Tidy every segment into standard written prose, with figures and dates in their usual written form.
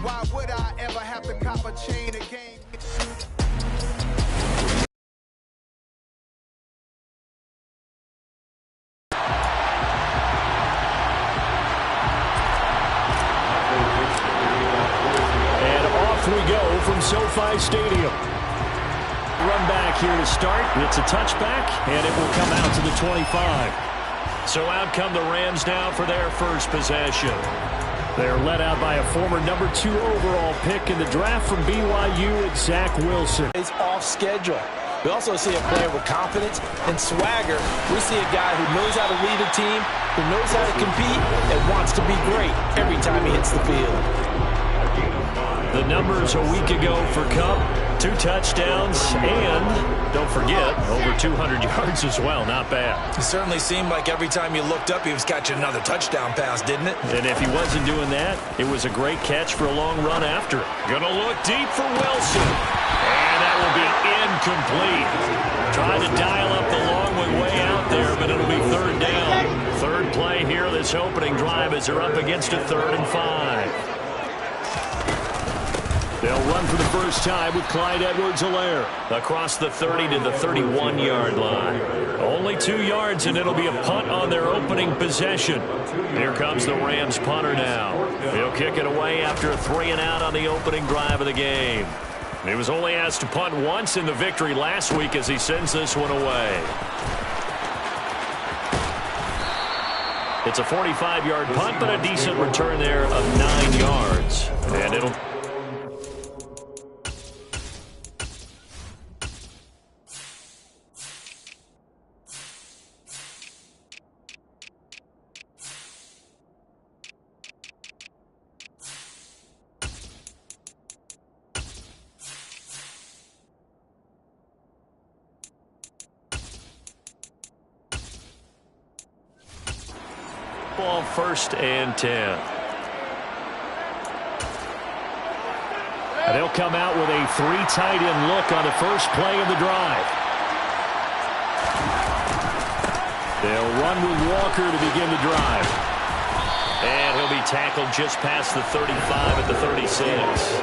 Why would I ever have to cop a chain again? And off we go from SoFi Stadium. Run back here to start. It's a touchback, and it will come out to the 25. So out come the Rams now for their first possession. They're led out by a former number 2 overall pick in the draft from BYU, and Zach Wilson. He's off schedule. We also see a player with confidence and swagger. We see a guy who knows how to lead a team, who knows how to compete, and wants to be great every time he hits the field. The numbers a week ago for Kupp, 2 touchdowns, and don't forget, over 200 yards as well. Not bad. It certainly seemed like every time you looked up, he was catching another touchdown pass, didn't it? And if he wasn't doing that, it was a great catch for a long run after. Gonna look deep for Wilson. And that will be incomplete. Trying to dial up the long one way out there, but it'll be 3rd down. Third play here this opening drive as they're up against a 3rd and 5. They'll run for the first time with Clyde Edwards-Helaire across the 30 to the 31-yard line. Only 2 yards, and it'll be a punt on their opening possession. Here comes the Rams punter now. He'll kick it away after a 3-and-out on the opening drive of the game. He was only asked to punt once in the victory last week as he sends this one away. It's a 45-yard punt, but a decent return there of 9 yards. And it'll... Ball 1st and 10. And they'll come out with a 3 tight end look on the first play of the drive. They'll run with Walker to begin the drive. And he'll be tackled just past the 35 at the 36.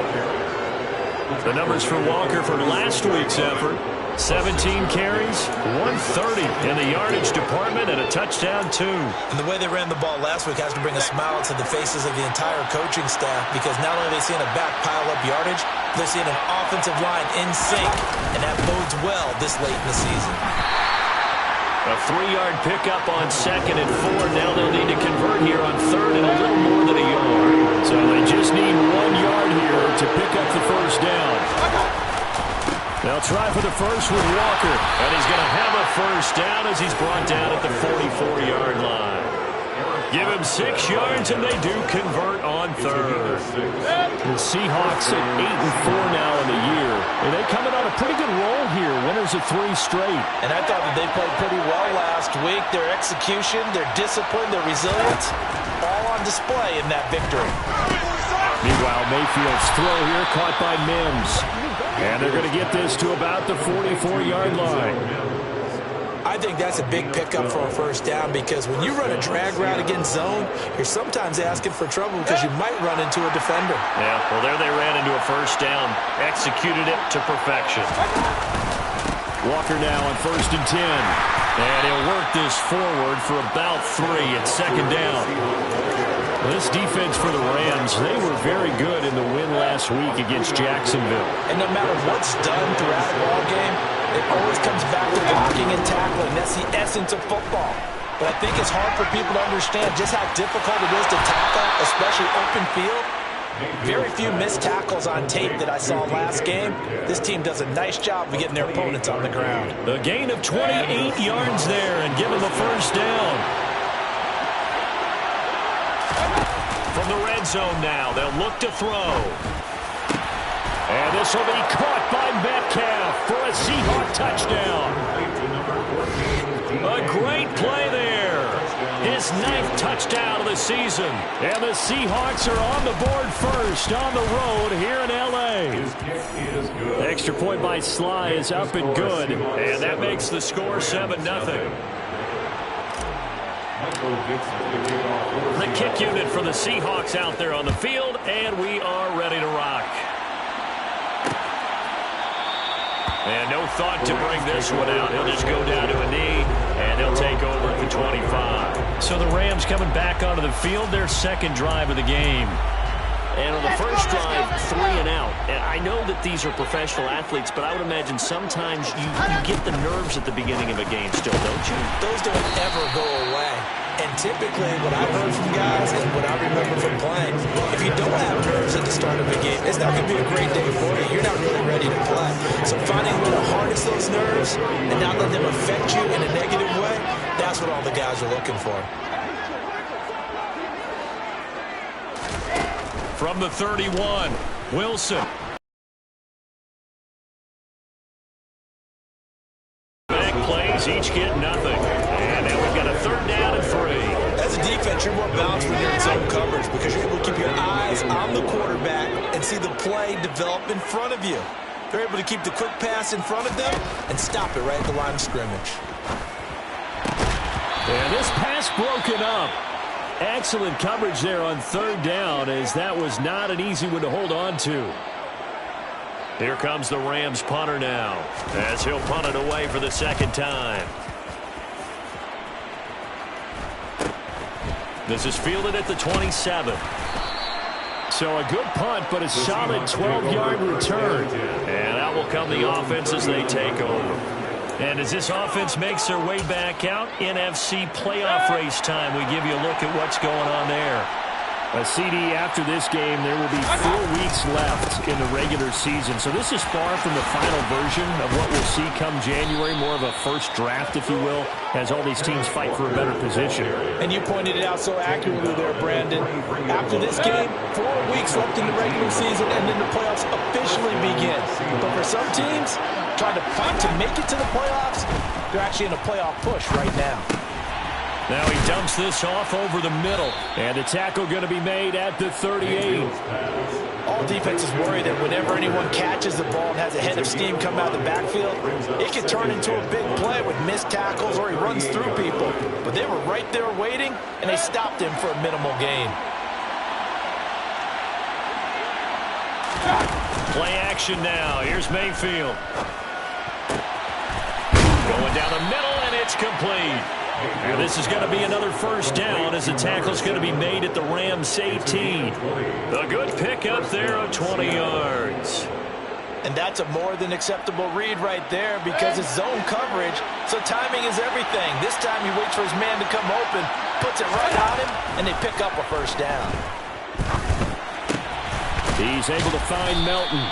The numbers for Walker from last week's effort: 17 carries, 130 in the yardage department, and a touchdown, 2. And the way they ran the ball last week has to bring a smile to the faces of the entire coaching staff, because not only are they seeing a back pile up yardage, they're seeing an offensive line in sync, and that bodes well this late in the season. A 3-yard pickup on 2nd and 4. Now they'll need to convert here on 3rd and a little more than a yard. So they just need 1 yard here to pick up the first down. They'll try for the first with Walker, and he's going to have a first down as he's brought down at the 44-yard line. Give him 6 yards, and they do convert on 3rd. The Seahawks at 8-4 now in the year, and they coming on a pretty good roll here, winners of 3 straight. And I thought that they played pretty well last week. Their execution, their discipline, their resilience, all on display in that victory. Meanwhile, Mayfield's throw here caught by Mims. And they're going to get this to about the 44-yard line. I think that's a big pickup for a first down, because when you run a drag route against zone, you're sometimes asking for trouble because you might run into a defender. Yeah, well, there they ran into a first down, executed it to perfection. Walker now on 1st and 10. And he'll work this forward for about 3 at 2nd down. This defense for the Rams, they were very good in the win last week against Jacksonville. And no matter what's done throughout a ball game, it always comes back to blocking and tackling. That's the essence of football. But I think it's hard for people to understand just how difficult it is to tackle, especially open field. Very few missed tackles on tape that I saw last game. This team does a nice job of getting their opponents on the ground. A gain of 28 yards there and give them a first down. From the red zone now, they'll look to throw. And this will be caught by Metcalf for a Seahawk touchdown. A great play there. His 9th touchdown of the season. And the Seahawks are on the board first on the road here in L.A. The extra point by Sly is up and good. And that makes the score 7-0. The kick unit for the Seahawks out there on the field, and we are ready to rock. And no thought to bring this one out. He'll just go down to a knee, and he'll take over at the 25. So the Rams coming back onto the field, their second drive of the game. And on the first drive, 3 and out. And I know that these are professional athletes, but I would imagine sometimes you get the nerves at the beginning of a game still, don't you? Those don't ever go away. And typically, what I've heard from guys and what I remember from playing, if you don't have nerves at the start of a game, it's not going to be a great day for you. You're not really ready to play. So finding a way to harness those nerves and not let them affect you in a negative way, that's what all the guys are looking for. From the 31, Wilson. Back plays, each get nothing. And now we've got a 3rd down and 3. As a defense, you're more balanced when you're in zone coverage because you're able to keep your eyes on the quarterback and see the play develop in front of you. They're able to keep the quick pass in front of them and stop it right at the line of scrimmage. And this pass broken up. Excellent coverage there on 3rd down, as that was not an easy one to hold on to. Here comes the Rams punter now, as he'll punt it away for the 2nd time. This is fielded at the 27. So a good punt, but a solid 12-yard return. And out will come the offense as they take over. And as this offense makes their way back out, NFC playoff race time. We give you a look at what's going on there. A CD after this game, there will be 4 weeks left in the regular season. So this is far from the final version of what we'll see come January, more of a first draft, if you will, as all these teams fight for a better position. And you pointed it out so accurately there, Brandon. After this game, 4 weeks left in the regular season, and then the playoffs officially begin. But for some teams, trying to fight to make it to the playoffs, they're actually in a playoff push right now. Now he dumps this off over the middle, and the tackle going to be made at the 38. All defenses worry that whenever anyone catches the ball and has a head of steam come out of the backfield, it can turn into a big play with missed tackles or he runs through people. But they were right there waiting, and they stopped him for a minimal gain. Play action now. Here's Mayfield. Going down the middle, and it's complete. And this is going to be another 1st down as the tackle's going to be made at the Rams 18. A good pickup there of 20 yards. And that's a more than acceptable read right there because it's zone coverage, so timing is everything. This time he waits for his man to come open, puts it right on him, and they pick up a 1st down. He's able to find Melton.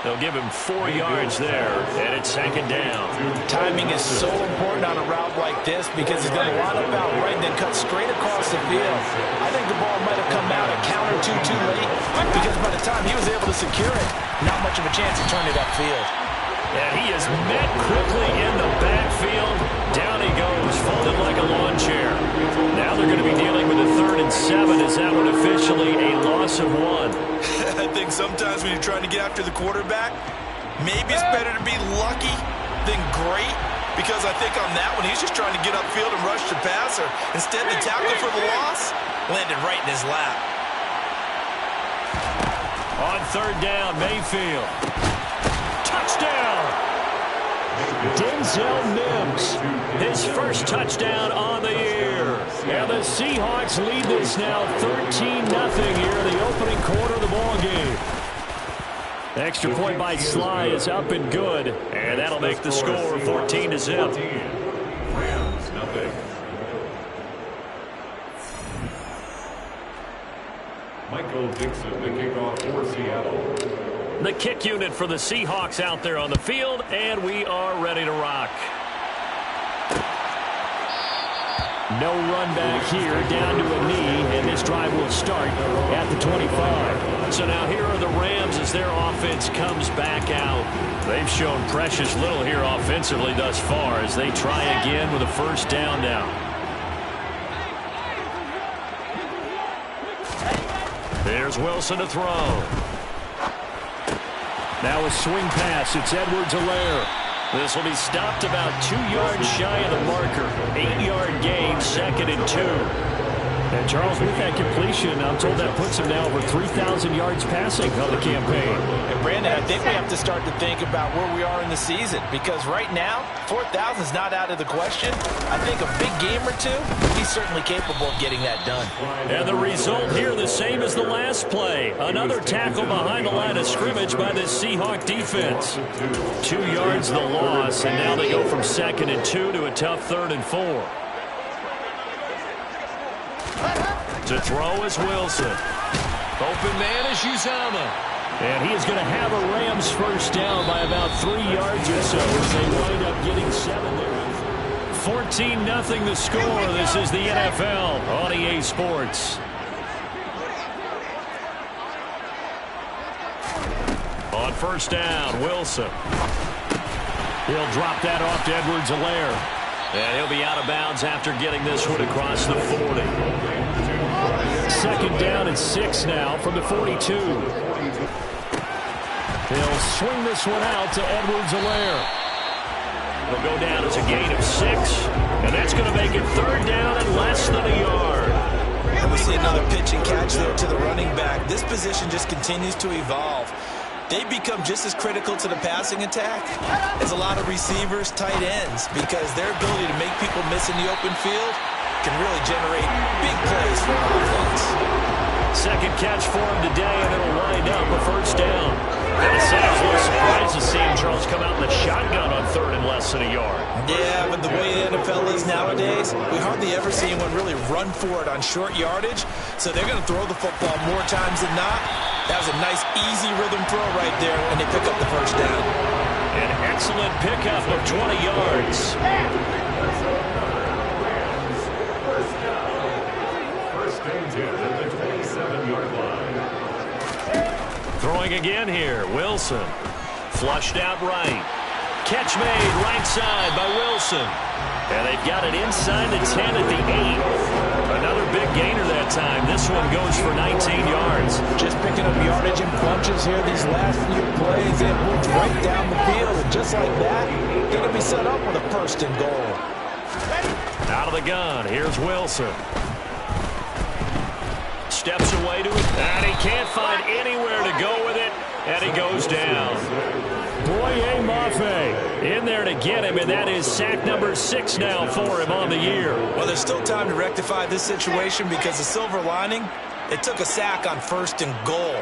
They'll give him 4 yards there, and it's 2nd down. Timing is so important on a route like this because he's going to line up out right and then cut straight across the field. I think the ball might have come out a count or two too late because by the time he was able to secure it, not much of a chance to turn it upfield. And he is met quickly in the backfield. Down he goes, folded like a lawn chair. Now they're going to be dealing with a 3rd and 7. Is that one officially a loss of 1? I think sometimes when you're trying to get after the quarterback, maybe it's better to be lucky than great, because I think on that one, he's just trying to get upfield and rush the passer. Instead, the tackle for the loss landed right in his lap. On 3rd down, Mayfield. Touchdown! Denzel Mims, his 1st touchdown on the year. And the Seahawks lead this now 13-0 here in the opening quarter of the ball game. Extra point by Sly is up and good, and that'll make the score 14-0. Michael Dixon, the kickoff for Seattle. The kick unit for the Seahawks out there on the field, and we are ready to rock. No run back here, down to a knee, and this drive will start at the 25. So now here are the Rams as their offense comes back out. They've shown precious little here offensively thus far as they try again with a 1st down now. There's Wilson to throw. Now a swing pass. It's Edwards-Helaire. This will be stopped about 2 yards shy of the marker. 8-yard gain, 2nd and 2. And Charles, with that completion, I'm told that puts him now over 3,000 yards passing on the campaign. And Brandon, I think we have to start to think about where we are in the season, because right now, 4,000 is not out of the question. I think a big game or two, he's certainly capable of getting that done. And the result here, the same as the last play. Another tackle behind the line of scrimmage by the Seahawk defense. 2 yards the loss, and now they go from 2nd and 2 to a tough 3rd and 4. To throw is Wilson. Open man is Uzomah. And he is going to have a Rams first down by about 3 yards or so as they wind up getting 7 there. 14-0 the score. This is the NFL on EA Sports. On first down, Wilson. He'll drop that off to Edwards-Helaire. And he'll be out of bounds after getting this one across the 40. 2nd down and 6 now from the 42. He'll swing this one out to Edwards-Helaire. He'll go down as a gain of 6. And that's going to make it 3rd down and less than a yard. And we see another pitch and catch there to the running back. This position just continues to evolve. They become just as critical to the passing attack as a lot of receivers, tight ends, because their ability to make people miss in the open field can really generate big plays for an offense. 2nd catch for him today, and it'll wind up a first down. And I say I was a little surprised to see him, Charles, come out in the shotgun on 3rd and less than a yard. Yeah, but the way the NFL is nowadays, we hardly ever see anyone really run for it on short yardage, so they're going to throw the football more times than not. That was a nice, easy rhythm throw right there, and they pick up the first down. An excellent pickup of 20 yards. First and 10 at the 27-yard line. Throwing again here, Wilson. Flushed out right. Catch made right side by Wilson. And they've got it inside the 10 at the 8. Another big gainer that time. This one goes for 19 yards. Just picking up yardage in bunches here these last few plays. They moved right down the field, and just like that, they're going to be set up with a 1st and goal. Out of the gun, here's Wilson. Steps away to it, and he can't find anywhere to go with it, and he goes down. Boye Mafe in there to get him, and that is sack number 6 now for him on the year. Well, there's still time to rectify this situation because the silver lining, it took a sack on 1st and goal.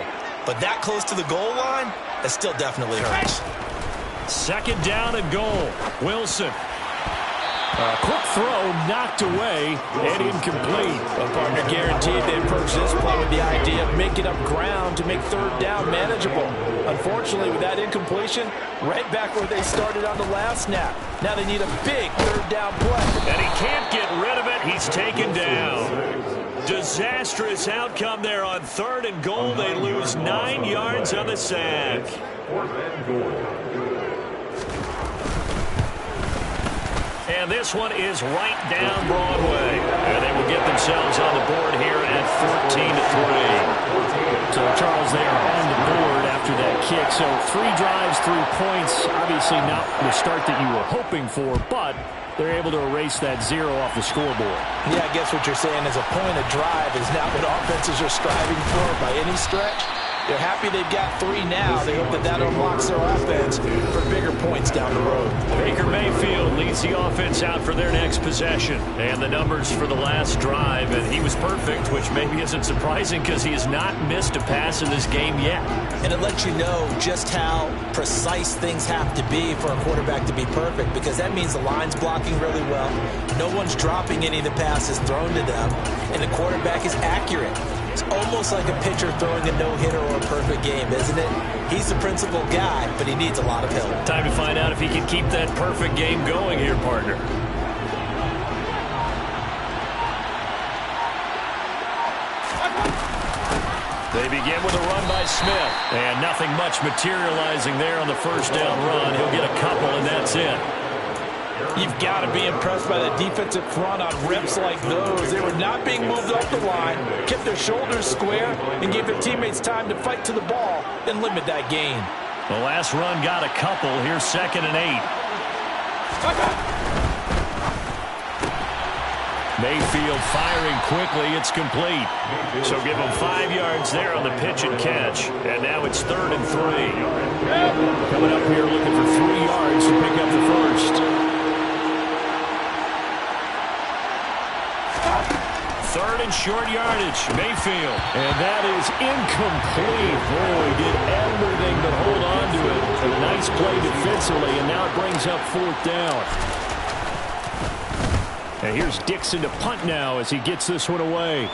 But that close to the goal line, it still definitely hurts. 2nd down and goal. Wilson. A quick throw knocked away and incomplete. A partner guaranteed they approach this play with the idea of making up ground to make 3rd down manageable. Unfortunately, with that incompletion, right back where they started on the last snap. Now they need a big 3rd down play. And he can't get rid of it. He's taken down. Disastrous outcome there on 3rd and goal. They lose 9 yards on the sack. 4th and goal. And this one is right down Broadway. And they will get themselves on the board here at 14-3. So, Charles, they are on the board after that kick. So 3 drives, 3 points. Obviously not the start that you were hoping for, but they're able to erase that 0 off the scoreboard. Yeah, I guess what you're saying is a point of drive is not what offenses are striving for by any stretch. They're happy they've got 3 now. They hope that that unlocks their offense for bigger points down the road. Baker Mayfield leads the offense out for their next possession. And the numbers for the last drive, and he was perfect, which maybe isn't surprising because he has not missed a pass in this game yet. And it lets you know just how precise things have to be for a quarterback to be perfect, because that means the line's blocking really well. No one's dropping any of the passes thrown to them, and the quarterback is accurate. It's almost like a pitcher throwing a no-hitter or a perfect game, isn't it? He's the principal guy, but he needs a lot of help. Time to find out if he can keep that perfect game going here, partner. They begin with a run by Smith. And nothing much materializing there on the first down run. He'll get a couple, and that's it. You've got to be impressed by the defensive front on reps like those. They were not being moved up the line, kept their shoulders square, and gave their teammates time to fight to the ball and limit that gain. The last run got a couple. Here's 2nd and 8. Mayfield firing quickly. It's complete. So give him 5 yards there on the pitch and catch. And now it's 3rd and 3. Coming up here looking for 3 yards to pick up the first. 3rd and short yardage. Mayfield. And that is incomplete. Boy, did everything but hold on to it. A nice play defensively, and now it brings up 4th down. And here's Dixon to punt now as he gets this one away.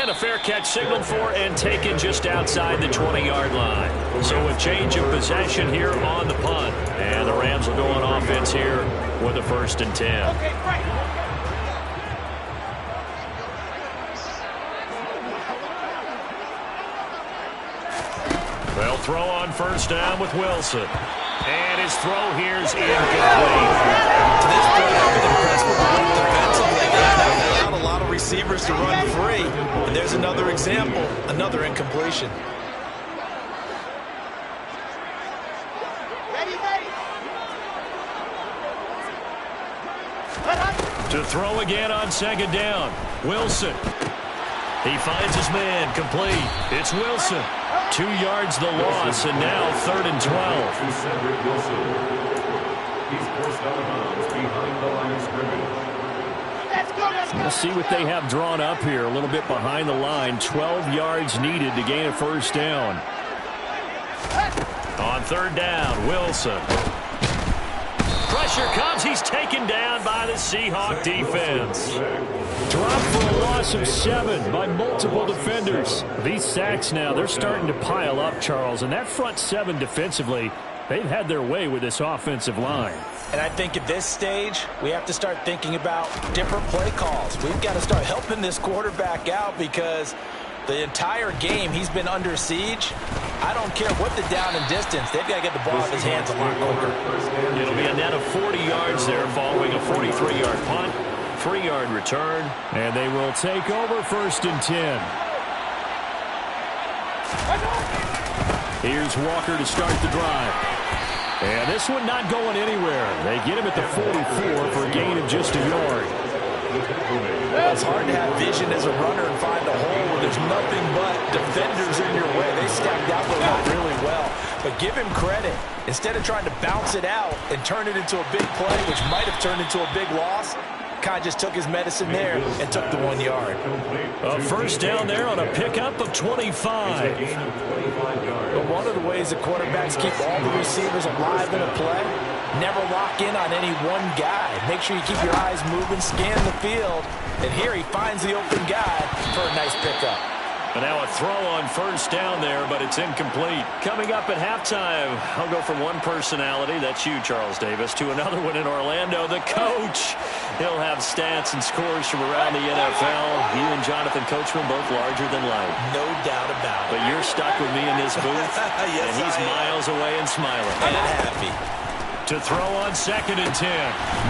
And a fair catch signaled for and taken just outside the 20-yard line. So a change of possession here on the punt. And the Rams will go on offense here with a 1st and 10. Okay, right. They'll throw on 1st down with Wilson. And his throw here's incomplete. To this point, I've been impressed with them defensively. They haven't allowed a lot of receivers to run free. And there's another example, another incompletion. To throw again on 2nd down. Wilson. He finds his man, complete. It's Wilson. 2 yards the loss, and now 3rd and 12. To Cedric Wilson. He's forced out of bounds behind the line of scrimmage. We'll see what they have drawn up here. A little bit behind the line. 12 yards needed to gain a 1st down. On 3rd down, Wilson. Pressure comes. He's taken down by the Seahawk defense. Dropped for a loss of 7 by multiple defenders. These sacks now, they're starting to pile up, Charles. And that front 7 defensively, they've had their way with this offensive line. And I think at this stage, we have to start thinking about different play calls. We've got to start helping this quarterback out because the entire game he's been under siege. I don't care what the down and distance. They've got to get the ball out of his hands a lot quicker. It'll be a net of 40 yards there following a 43-yard punt. 3-yard return. And they will take over 1st and 10. Here's Walker to start the drive. And this one not going anywhere. They get him at the 44 for a gain of just a yard. It's hard to have vision as a runner and find a hole when there's nothing but defenders in your way. They stacked out the line really well. But give him credit. Instead of trying to bounce it out and turn it into a big play, which might have turned into a big loss, kind of just took his medicine there and took the 1 yard. A 1st down there on a pickup of 25. But one of the ways the quarterbacks keep all the receivers alive in a play, never lock in on any one guy. Make sure you keep your eyes moving, scan the field. And here he finds the open guy for a nice pickup. And now a throw on 1st down there, but it's incomplete. Coming up at halftime, I'll go from one personality, that's you, Charles Davis, to another one in Orlando, the coach. He'll have stats and scores from around the NFL. You and Jonathan Coachman both larger than life. No doubt about it. But you're stuck with me in this booth, yes, and he's miles away and smiling. And happy. To throw on 2nd and 10.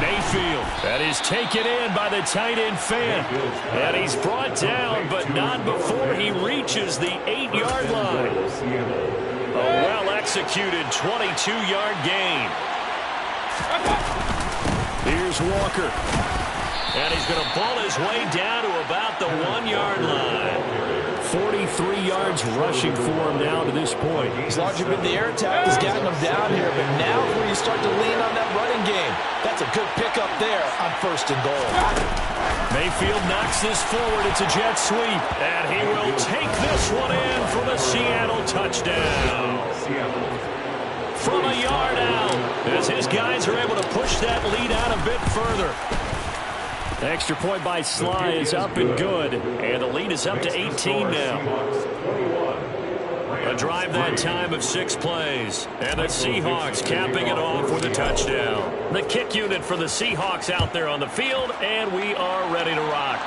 Mayfield. That is taken in by the tight end Fant. And he's brought down, but not before he reaches the 8-yard line. A well-executed 22-yard gain. Here's Walker. And he's going to pull his way down to about the 1-yard line. 43 yards rushing for him now to this point. As long as you've been the air attack has gotten him down here, but now is where you start to lean on that running game. That's a good pickup there on 1st and goal. Mayfield knocks this forward. It's a jet sweep. And he will take this one in for the Seattle touchdown. From a yard out, as his guys are able to push that lead out a bit further. The extra point by Sly is up and good. And the lead is up to 18 now. A drive that time of 6 plays. And the Seahawks capping it off with a touchdown. The kick unit for the Seahawks out there on the field, and we are ready to rock.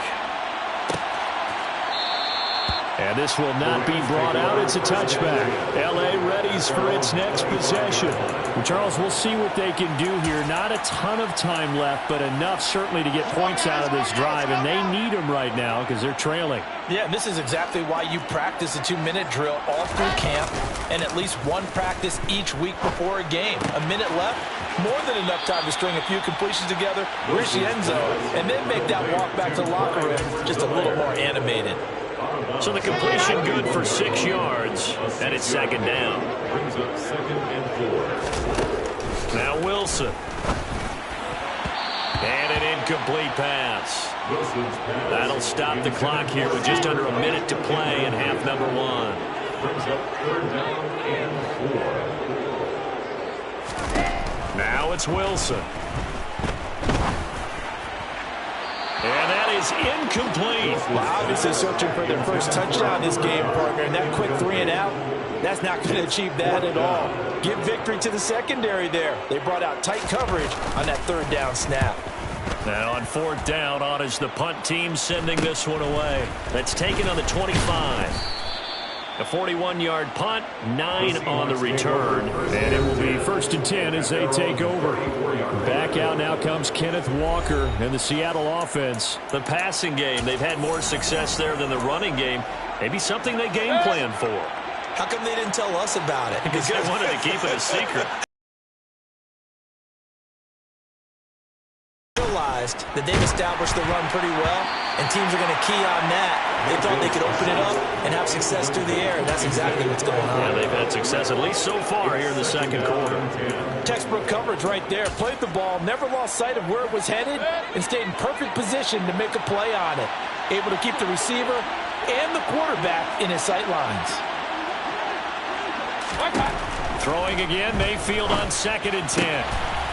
And this will not be brought out. It's a touchback. L.A. readies for its next possession. Well, Charles, we'll see what they can do here. Not a ton of time left, but enough certainly to get points out of this drive, and they need them right now because they're trailing. Yeah, this is exactly why you practice a 2-minute drill all through camp and at least one practice each week before a game. A minute left, more than enough time to string a few completions together, reach the end zone, and then make that walk back to the locker room just a little more animated. So the completion good for 6 yards, and it's second down. Brings up 2nd and 4. Now Wilson. And an incomplete pass. Wilson's pass. That'll stop the clock here with just under a minute to play in half number 1. Brings up 3rd down and 4. Now it's Wilson. And that is incomplete. Well, obviously searching for their first touchdown this game, partner, and that quick 3 and out, that's not going to achieve that at all. Give victory to the secondary there. They brought out tight coverage on that 3rd down snap. Now on 4th down, on is the punt team sending this one away. That's taken on the 25. A 41-yard punt, 9 on the return. And it will be 1st and 10 as they take over. Back out now comes Kenneth Walker and the Seattle offense. The passing game, they've had more success there than the running game. Maybe something they game plan for. How come they didn't tell us about it? Because they wanted to keep it a secret. Realized that they've established the run pretty well, and teams are going to key on that. They thought they could open it up and have success through the air, and that's exactly what's going on. Yeah, they've had success at least so far here in the second quarter. Textbook coverage right there. Played the ball, never lost sight of where it was headed, and stayed in perfect position to make a play on it. Able to keep the receiver and the quarterback in his sight lines. Throwing again, Mayfield on 2nd and 10.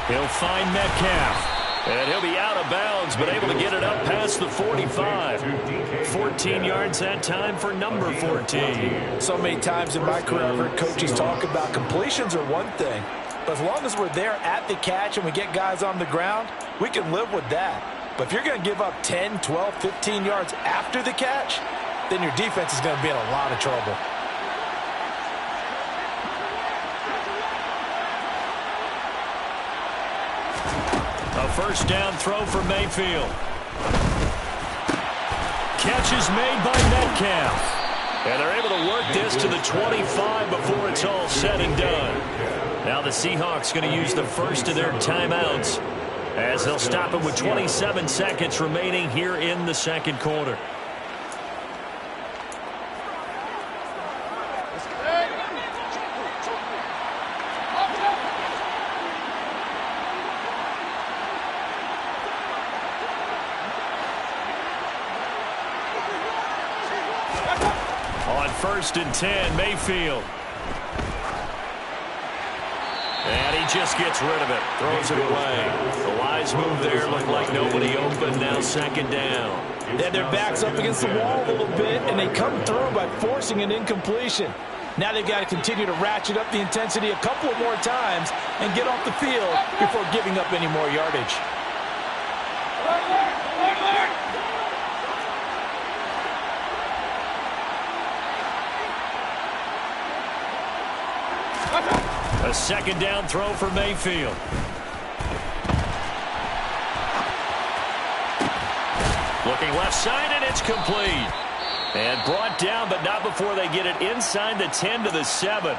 He'll find Metcalf. And he'll be out of bounds, but able to get it up past the 45. 14 yards that time for number 14. So many times in my career I've heard coaches talk about completions are one thing, but as long as we're there at the catch and we get guys on the ground, we can live with that. But if you're going to give up 10, 12, 15 yards after the catch, then your defense is going to be in a lot of trouble. A 1st down throw for Mayfield. Catch is made by Metcalf. And they're able to work this to the 25 before it's all said and done. Now the Seahawks going to use the first of their timeouts as they'll stop it with 27 seconds remaining here in the second quarter. On 1st and 10, Mayfield. And he just gets rid of it. Throws it away. The wise move there. Looked like nobody open. Now 2nd down. They had their backs up against the wall a little bit, and they come through by forcing an incompletion. Now they've got to continue to ratchet up the intensity a couple of more times and get off the field before giving up any more yardage. A 2nd down throw for Mayfield. Looking left side, and it's complete. And brought down, but not before they get it inside the 10 to the 7.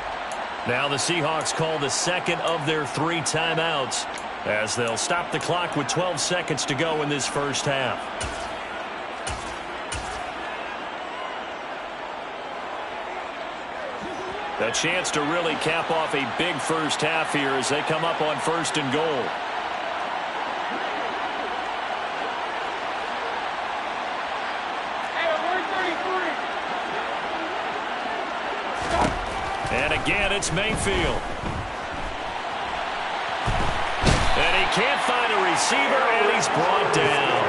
Now the Seahawks call the 2nd of their 3 timeouts as they'll stop the clock with 12 seconds to go in this first half. A chance to really cap off a big first half here as they come up on 1st and goal. And again, it's Mayfield. And he can't find a receiver, and he's brought down.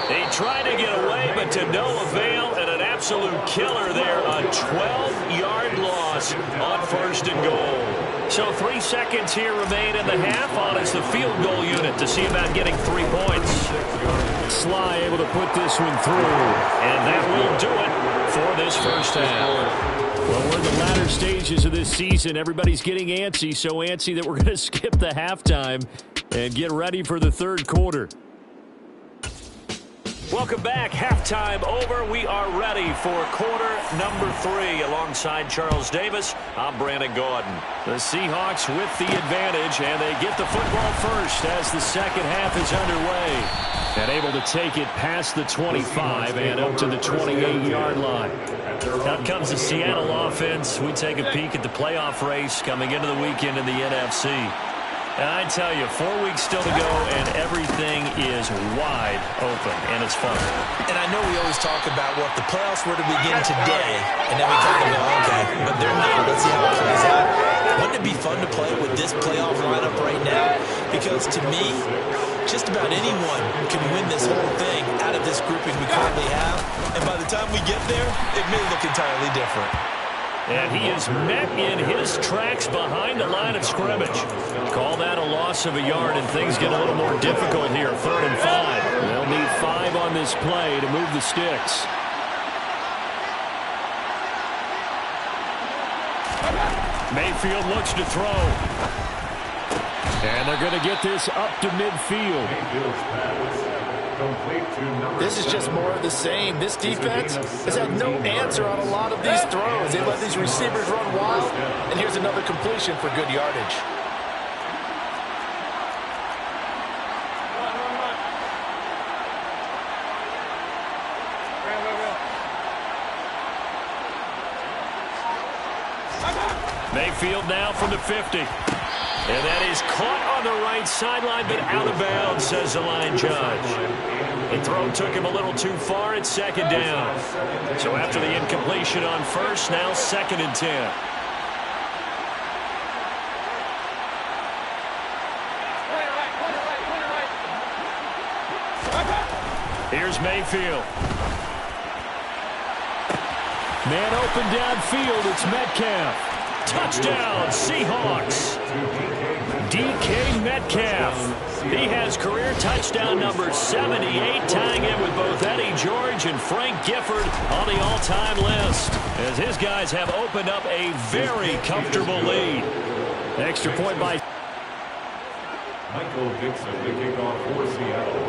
He tried to get away, but to no avail, and an absolute killer there. A 12-yard loss on 1st and goal. So 3 seconds here remain in the half. On is the field goal unit to see about getting 3 points. Sly able to put this one through. And that will do it for this first half. Well, we're in the latter stages of this season. Everybody's getting antsy, so antsy that we're going to skip the halftime and get ready for the third quarter. Welcome back. Halftime over. We are ready for quarter number 3. Alongside Charles Davis, I'm Brandon Gaudin. The Seahawks with the advantage, and they get the football first as the second half is underway. And able to take it past the 25 and up to the 28-yard line. Out comes the Seattle offense. We take a peek at the playoff race coming into the weekend in the NFC. And I tell you, 4 weeks still to go, and everything is wide open, and it's fun. And I know we always talk about, well, if the playoffs were to begin today, and then we kind of go, okay, but they're not. Let's see how it plays out. Wouldn't it be fun to play with this playoff lineup right now? Because to me, just about anyone can win this whole thing out of this grouping we currently have. And by the time we get there, it may look entirely different. And he is met in his tracks behind the line of scrimmage. Call that a loss of a yard, and things get a little more difficult here. 3rd and 5. They'll need 5 on this play to move the sticks. Mayfield looks to throw. And they're going to get this up to midfield. This is just more of the same. This defense has had no answer on a lot of these throws. They let these receivers run wild, and here's another completion for good yardage. Mayfield now from the 50. And that is caught on the right sideline, but out of bounds, says the line judge. The throw took him a little too far. It's 2nd down. So after the incompletion on first, now 2nd and 10. Here's Mayfield. Man open downfield. It's Metcalf. Touchdown, Seahawks. DK Metcalf. He has career touchdown number 78, tying it with both Eddie George and Frank Gifford on the all-time list, as his guys have opened up a very comfortable lead. Extra point by Michael Dixon, the kickoff for Seattle.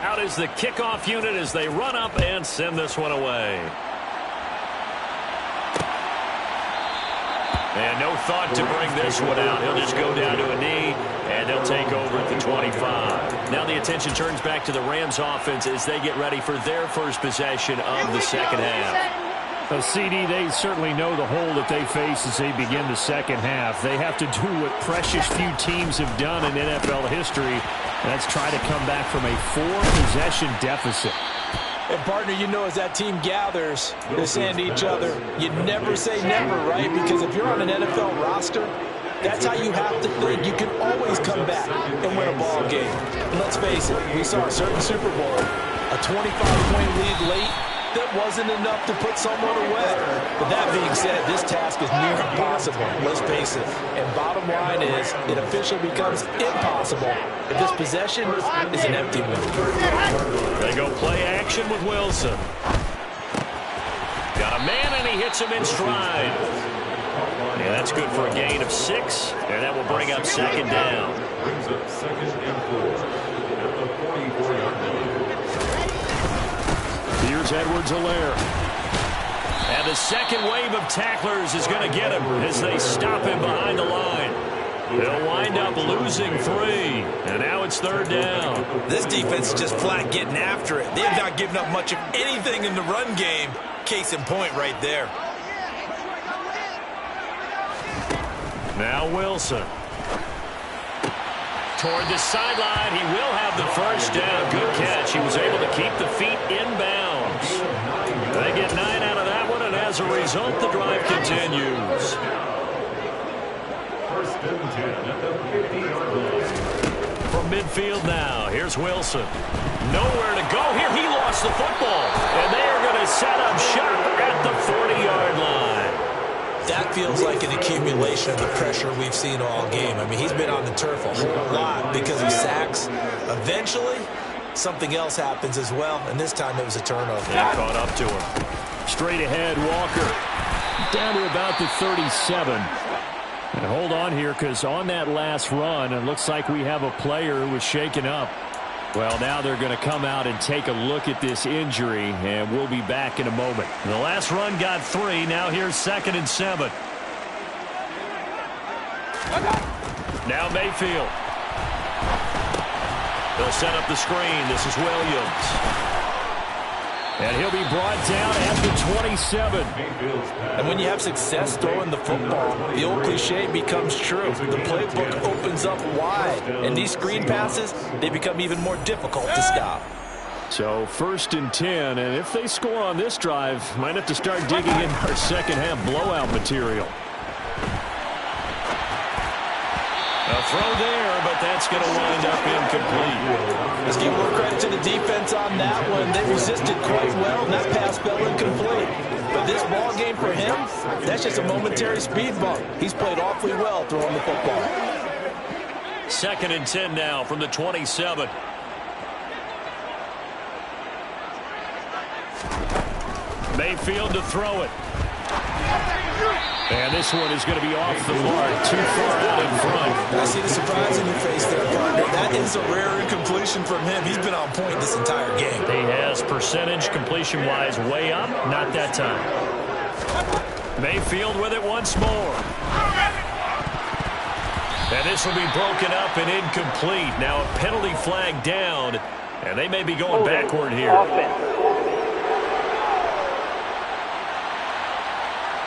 Out is the kickoff unit as they run up and send this one away. And no thought to bring this one out. He'll just go down to a knee, and they'll take over at the 25. Now the attention turns back to the Rams offense as they get ready for their first possession of the second half. CD, they certainly know the hole that they face as they begin the second half. They have to do what precious few teams have done in NFL history. That's try to come back from a 4-possession deficit. And, partner, you know, as that team gathers, they're saying to each other, you never say never, right? Because if you're on an NFL roster, that's how you have to think. You can always come back and win a ball game. And let's face it, we saw a certain Super Bowl, a 25-point lead late. That wasn't enough to put someone away. But that being said, this task is near impossible. Let's face it. And bottom line is, it officially becomes impossible if this possession is an empty one. They go play action with Wilson. Got a man, and he hits him in stride. Yeah, that's good for a gain of 6, and that will bring up 2nd down. Brings up 2nd and 4 at the 44-yard line. Here's Edwards-Helaire. And the second wave of tacklers is going to get him as they stop him behind the line. They'll wind up losing 3. And now it's 3rd down. This defense is just flat getting after it. They have not given up much of anything in the run game. Case in point right there. Now Wilson. Toward the sideline, he will have the first down. Good catch. He was able to keep the feet inbounds. They get 9 out of that one, and as a result, the drive continues. 1st and 10 at the 50-yard line. From midfield now, here's Wilson. Nowhere to go here. He lost the football, and they are going to set up shop at the 40-yard line. that feels like an accumulation of the pressure we've seen all game. I mean, he's been on the turf a whole lot because of sacks. Eventually, something else happens as well, and this time it was a turnover. They caught up to him. Straight ahead, Walker. Down to about the 37. And hold on here, because on that last run, it looks like we have a player who was shaken up. Well, now they're going to come out and take a look at this injury, and we'll be back in a moment. The last run got 3. Now here's 2nd and 7. Now Mayfield. They'll set up the screen. This is Williams. And he'll be brought down at the 27. And when you have success throwing the football, the old cliche becomes true. The playbook opens up wide. And these screen passes, they become even more difficult to stop. So 1st and 10. And if they score on this drive, might have to start digging in our second half blowout material. A throw there, but that's going to wind up incomplete. Let's give more credit to the defense on that one. They resisted quite well, and that pass fell incomplete. But this ball game for him, that's just a momentary speed bump. He's played awfully well throwing the football. 2nd and 10 now from the 27. Mayfield to throw it. And this one is going to be off the mark, too far out in front. I see the surprise in your face there, partner. That is a rare incompletion from him. He's been on point this entire game. He has percentage completion-wise way up. Not that time. Mayfield with it once more. And this will be broken up and incomplete. Now a penalty flag down, and they may be going backward here.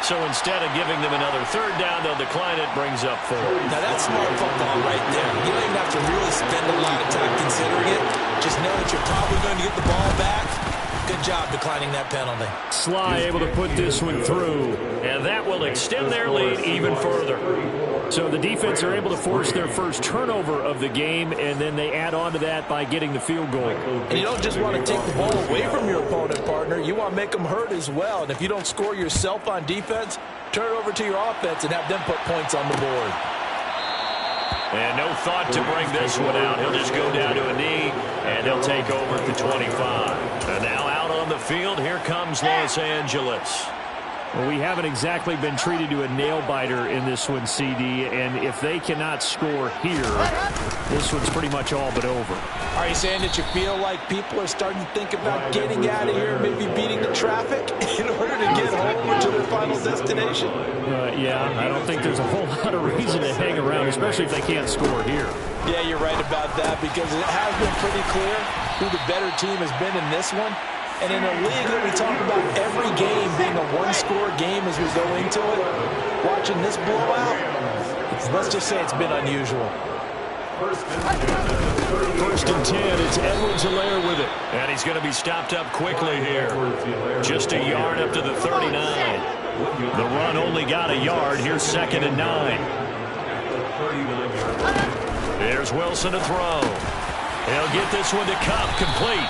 So instead of giving them another 3rd down, they'll decline it, brings up 4. Now that's smart football right there. You don't even have to really spend a lot of time considering it. Just know that you're probably going to get the ball back. Good job declining that penalty. Sly able to put this one through, and that will extend their lead even further. So the defense are able to force their first turnover of the game, and then they add on to that by getting the field goal. And you don't just want to take the ball away from your opponent, partner. You want to make them hurt as well. And if you don't score yourself on defense, turn it over to your offense and have them put points on the board. And no thought to bring this one out. He'll just go down to a knee, and he'll take over at the 25. And now out on the field, here comes Los Angeles. Well, we haven't exactly been treated to a nail-biter in this one, CD, and if they cannot score here, this one's pretty much all but over. Are you saying that you feel like people are starting to think about getting out of here, maybe beating the traffic in order to get home to their final destination? Yeah, I don't think there's a whole lot of reason to hang around, especially if they can't score here. Yeah, you're right about that, because it has been pretty clear who the better team has been in this one. And in a league that we talk about every game being a one-score game as we go into it, watching this blowout, let's just say it's been unusual. 1st and 10, it's Edwards-Helaire with it. And he's going to be stopped up quickly here. Just a yard up to the 39. The run only got a yard. Here's 2nd and 9. There's Wilson to throw. He'll get this one to Kupp, complete.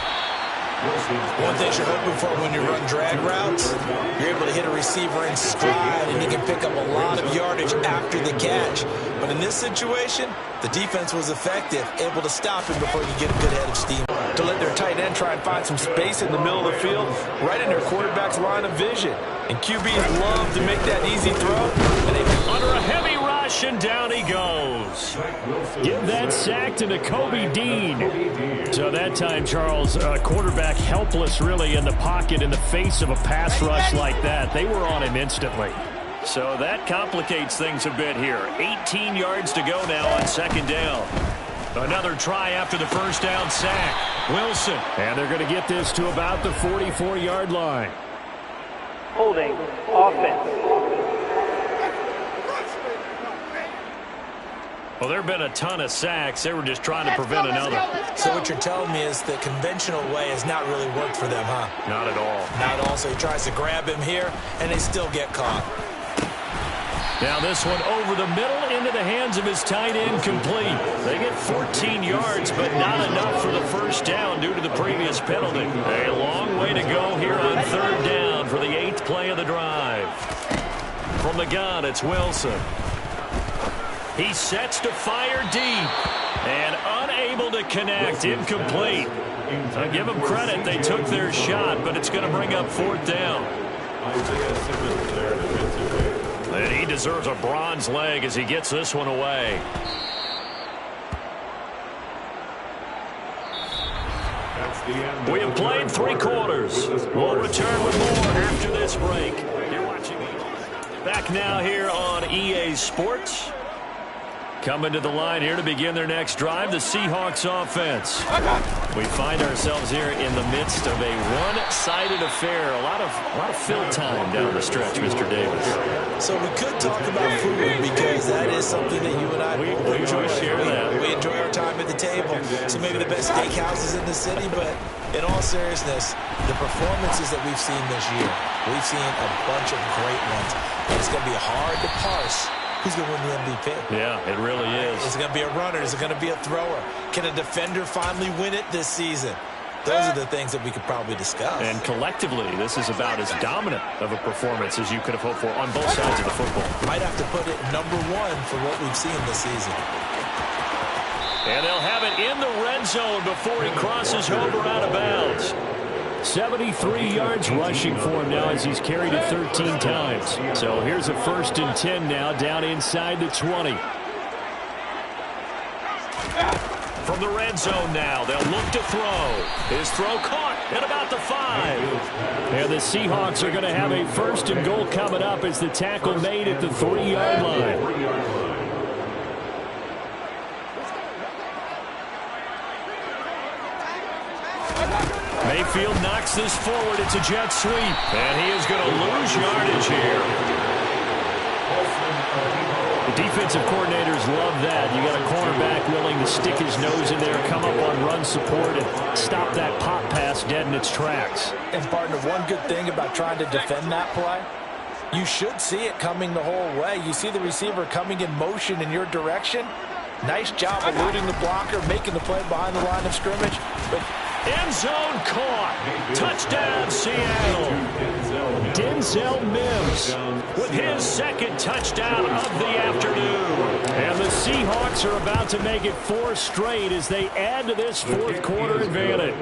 One thing you're hoping for when you run drag routes, you're able to hit a receiver in stride, and he can pick up a lot of yardage after the catch. But in this situation, the defense was effective, able to stop him before he get a good head of steam. To let their tight end try and find some space in the middle of the field, right in their quarterback's line of vision. And QBs love to make that easy throw. And they under a heavy rush, and down he goes. Give that sack to Nakobe Dean. So that time, Charles, quarterback helpless really in the pocket in the face of a pass rush like that. They were on him instantly. So that complicates things a bit here. 18 yards to go now on 2nd down. Another try after the 1st down sack. Wilson. And they're going to get this to about the 44-yard line. Holding offense. Well, there have been a ton of sacks. They were just trying to prevent another. So what you're telling me is the conventional way has not really worked for them, huh? Not at all. Not at all. So he tries to grab him here, and they still get caught. Now this one over the middle into the hands of his tight end, complete. They get 14 yards, but not enough for the 1st down due to the previous penalty. A long way to go here on 3rd down for the 8th play of the drive. From the gun, it's Wilson. He sets to fire deep and unable to connect. Incomplete. I give them credit. They took their shot, but it's going to bring up 4th down. And he deserves a bronze leg as he gets this one away. We have played 3 quarters. We'll return with more after this break. You're watching back now here on EA Sports. Coming to the line here to begin their next drive, the Seahawks offense. We find ourselves here in the midst of a one-sided affair. A lot of fill time down the stretch, Mr. Davis. So we could talk about food because that is something that you and I we share that. We enjoy our time at the table. So maybe the best steakhouses in the city, but in all seriousness, the performances that we've seen this year, we've seen a bunch of great ones. And it's going to be hard to parse who's going to win the MVP. Yeah, it really is. Is it going to be a runner? Is it going to be a thrower? Can a defender finally win it this season? Those are the things that we could probably discuss. And collectively, this is about as dominant of a performance as you could have hoped for on both sides of the football. Might have to put it #1 for what we've seen this season. And they'll have it in the red zone before he crosses over out of bounds. 73 yards rushing for him now as he's carried it 13 times. So here's a 1st and 10 now down inside the 20. From the red zone now, they'll look to throw. His throw caught at about the 5. And the Seahawks are going to have a 1st and goal coming up as the tackle made at the 3-yard line. Mayfield knocks this forward. It's a jet sweep. And he is going to lose yardage here. The defensive coordinators love that. You got a cornerback willing to stick his nose in there, come up on run support, and stop that pop pass dead in its tracks. And, partner, one good thing about trying to defend that play, you should see it coming the whole way. You see the receiver coming in motion in your direction. Nice job eluding the blocker, making the play behind the line of scrimmage. But end zone caught. Touchdown, Seattle. Denzel Mims with his 2nd touchdown of the afternoon. And the Seahawks are about to make it 4 straight as they add to this 4th quarter advantage.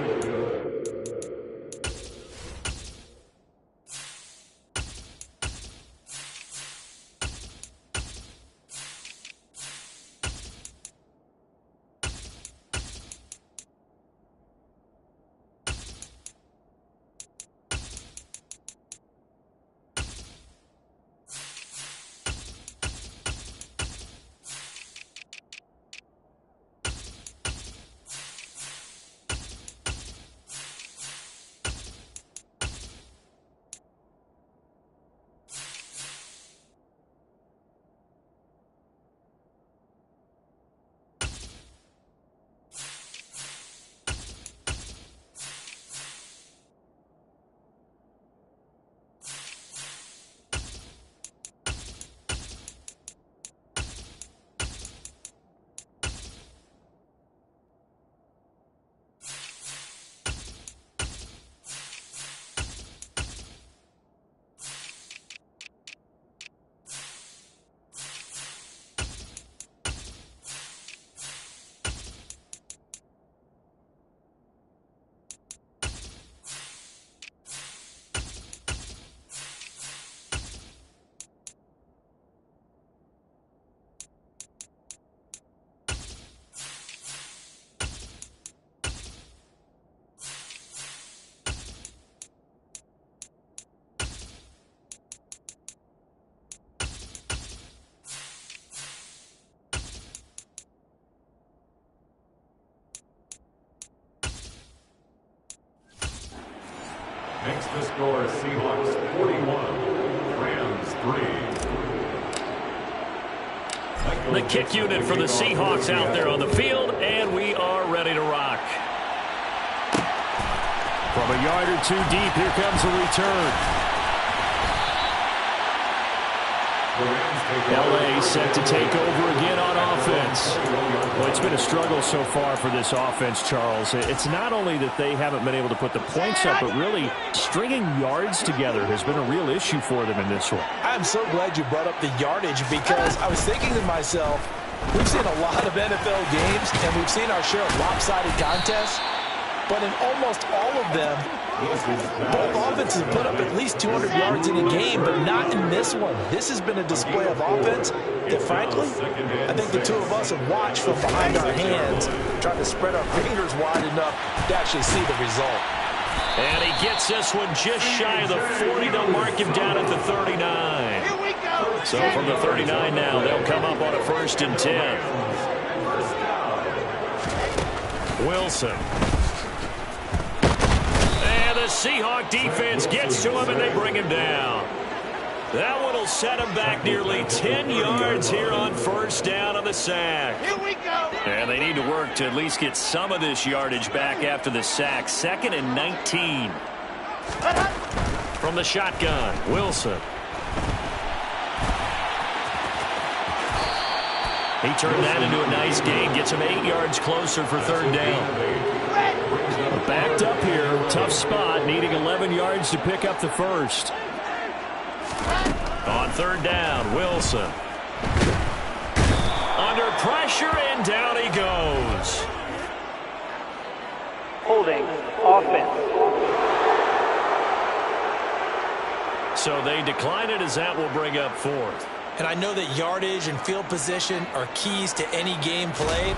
Makes the score Seahawks 41, Rams 3. The kick unit for the Seahawks out there on the field, and we are ready to rock. From a yard or 2 deep, here comes a return. The Rams L.A. set to take over again on offense. Well, it's been a struggle so far for this offense, Charles. It's not only that they haven't been able to put the points up, but really stringing yards together has been a real issue for them in this one. I'm so glad you brought up the yardage because I was thinking to myself, we've seen a lot of NFL games, and we've seen our share of lopsided contests, but in almost all of them, both offenses put up at least 200 yards in a game, but not in this one. This has been a display of offense that, frankly, I think the two of us have watched from behind our hands, trying to spread our fingers wide enough to actually see the result. And he gets this one just shy of the 40. They'll mark him down at the 39. So from the 39 now, they'll come up on a 1st and 10. Wilson. And the Seahawk defense gets to him, and they bring him down. That one will set him back nearly 10 yards here on 1st down on the sack. Here we go. And they need to work to at least get some of this yardage back after the sack. 2nd and 19. From the shotgun, Wilson. He turned that into a nice gain. Gets him 8 yards closer for 3rd down. Backed up here. Tough spot. Needing 11 yards to pick up the 1st. On 3rd down, Wilson. Under pressure, and down he goes. Holding. Offense. So they decline it as that will bring up 4th. And I know that yardage and field position are keys to any game played,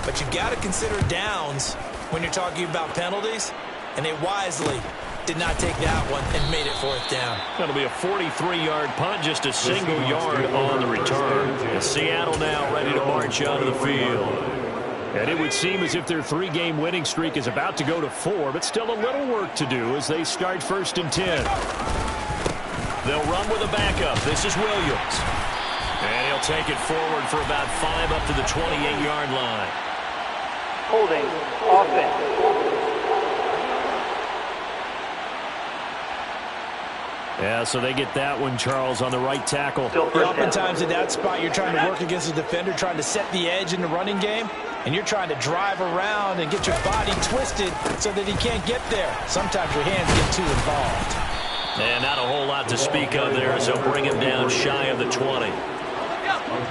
but you've got to consider downs when you're talking about penalties, and they wisely did not take that one and made it 4th down. That'll be a 43-yard punt, just a single yard on the return. And Seattle now ready to march onto the field. And it would seem as if their 3-game winning streak is about to go to 4, but still a little work to do as they start 1st and 10. They'll run with a backup. This is Williams. And he'll take it forward for about 5 up to the 28-yard line. Holding. Offense. Yeah, so they get that one, Charles, on the right tackle. Oftentimes in that spot, you're trying to work against a defender, trying to set the edge in the running game, and you're trying to drive around and get your body twisted so that he can't get there. Sometimes your hands get too involved. And not a whole lot to speak of there as they'll bring him down shy of the 20. A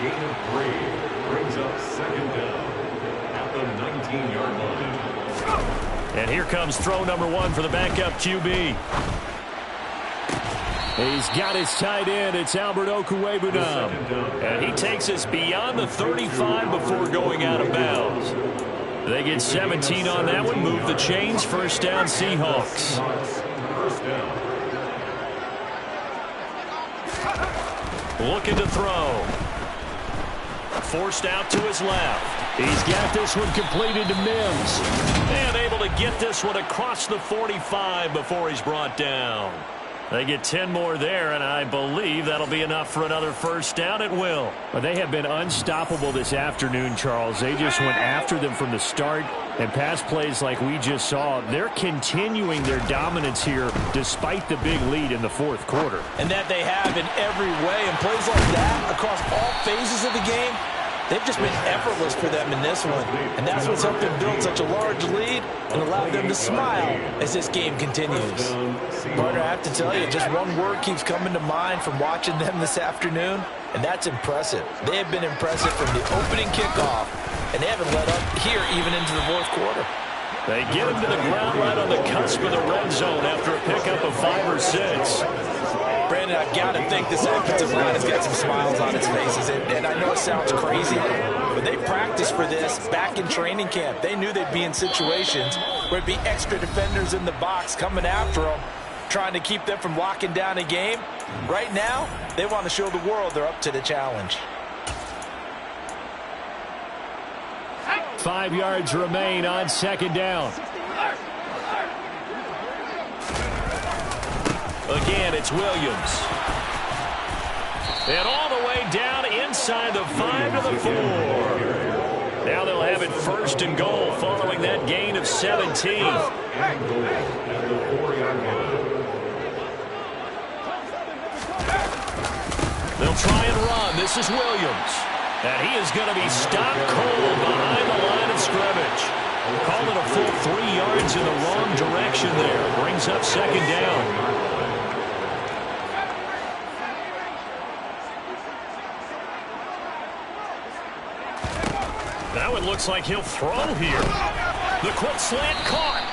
gain of 3 brings up 2nd down at the 19-yard line. And here comes throw number 1 for the backup QB. He's got his tight end. It's Albert Okwuegbunam. And he takes us beyond the 35 before going out of bounds. They get 17 on that one. Move the chains. 1st down, Seahawks. 1st down. Looking to throw. Forced out to his left. He's got this one completed to Mims. And able to get this one across the 45 before he's brought down. They get 10 more there, and I believe that'll be enough for another 1st down at will. Well, they have been unstoppable this afternoon, Charles. They just went after them from the start, and pass plays like we just saw, they're continuing their dominance here despite the big lead in the 4th quarter. And that they have in every way, and plays like that across all phases of the game, they've just been effortless for them in this one. And that's what's helped them build such a large lead and allowed them to smile as this game continues. Partner, I have to tell you, just one word keeps coming to mind from watching them this afternoon, and that's impressive. They have been impressive from the opening kickoff, and they haven't let up here even into the 4th quarter. They get him to the ground right on the cusp of the red zone after a pickup of 5 or 6. Brandon, I've got to think this offensive line has got some smiles on its faces. And I know it sounds crazy, but they practiced for this back in training camp. They knew they'd be in situations where it'd be extra defenders in the box coming after them, trying to keep them from locking down a game. Right now, they want to show the world they're up to the challenge. 5 yards remain on 2nd down. Again, it's Williams. And all the way down inside the 5 to the 4. Now they'll have it 1st and goal following that gain of 17. They'll try and run. This is Williams. And he is going to be stopped cold behind the line of scrimmage. Call it a full 3 yards in the wrong direction there. Brings up second down. Now it looks like he'll throw here. The quick slant caught.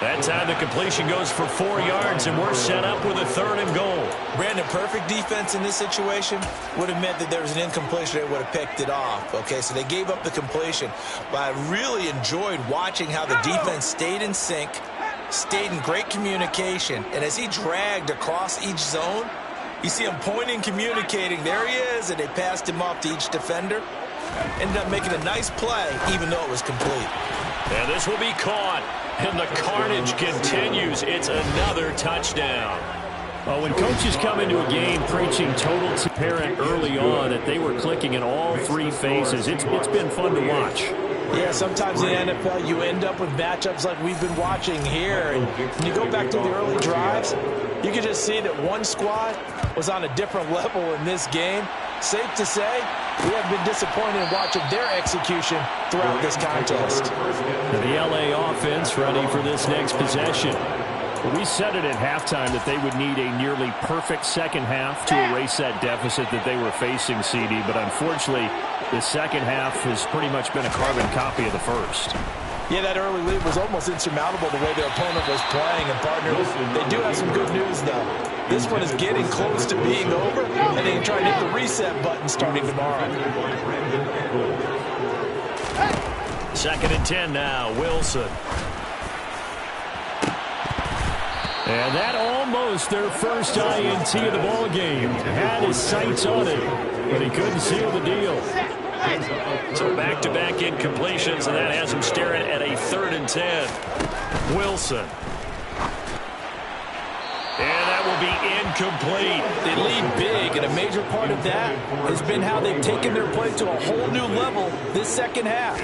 That time the completion goes for 4 yards, and we're set up with a 3rd and goal. Brandon, perfect defense in this situation would have meant that there was an incompletion. They would have picked it off. Okay, so they gave up the completion. But I really enjoyed watching how the defense stayed in sync, stayed in great communication. And as he dragged across each zone, you see him pointing, communicating. There he is, and they passed him off to each defender. Ended up making a nice play, even though it was complete. And this will be caught. And the carnage continues. It's another touchdown. When coaches come into a game preaching total apparent early on that they were clicking in all 3 phases, it's been fun to watch. Yeah, sometimes in the NFL you end up with matchups like we've been watching here. And when you go back to the early drives, you can just see that one squad was on a different level in this game. Safe to say, we have been disappointed in watching their execution throughout this contest. The LA offense ready for this next possession. We said it at halftime that they would need a nearly perfect second half to erase that deficit that they were facing, CD. But unfortunately, the second half has pretty much been a carbon copy of the first. Yeah, that early lead was almost insurmountable the way their opponent was playing. And, partner, they do have some good news, though. This one is getting close to being over, and they can try and hit the reset button starting tomorrow. 2nd and 10 now, Wilson. And that almost their first INT of the ball game. Had his sights on it, but he couldn't seal the deal. So back-to-back incompletions, and that has him staring at a 3rd and 10. Wilson. And that will be incomplete. They lead big, and a major part of that has been how they've taken their play to a whole new level this second half.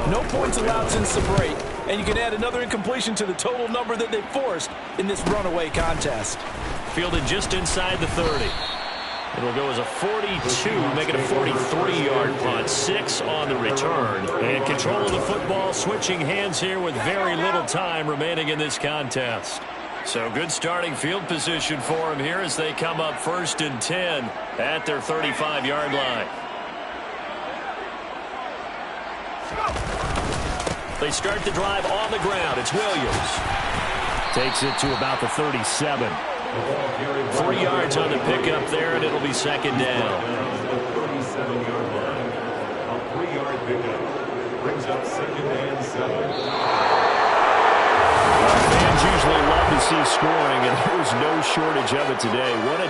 No points allowed since the break, and you can add another incompletion to the total number that they forced in this runaway contest. Fielded just inside the 30. It'll go as a 42, make it a 43-yard punt. 6 on the return. And control of the football, switching hands here with very little time remaining in this contest. So good starting field position for them here as they come up 1st and 10 at their 35-yard line. They start the drive on the ground. It's Williams. Takes it to about the 37. 3 yards on the pickup there, and it'll be 2nd down. 37-yard line. A 3-yard pickup brings up 2nd and 7. Fans usually love to see scoring, and there's no shortage of it today. What a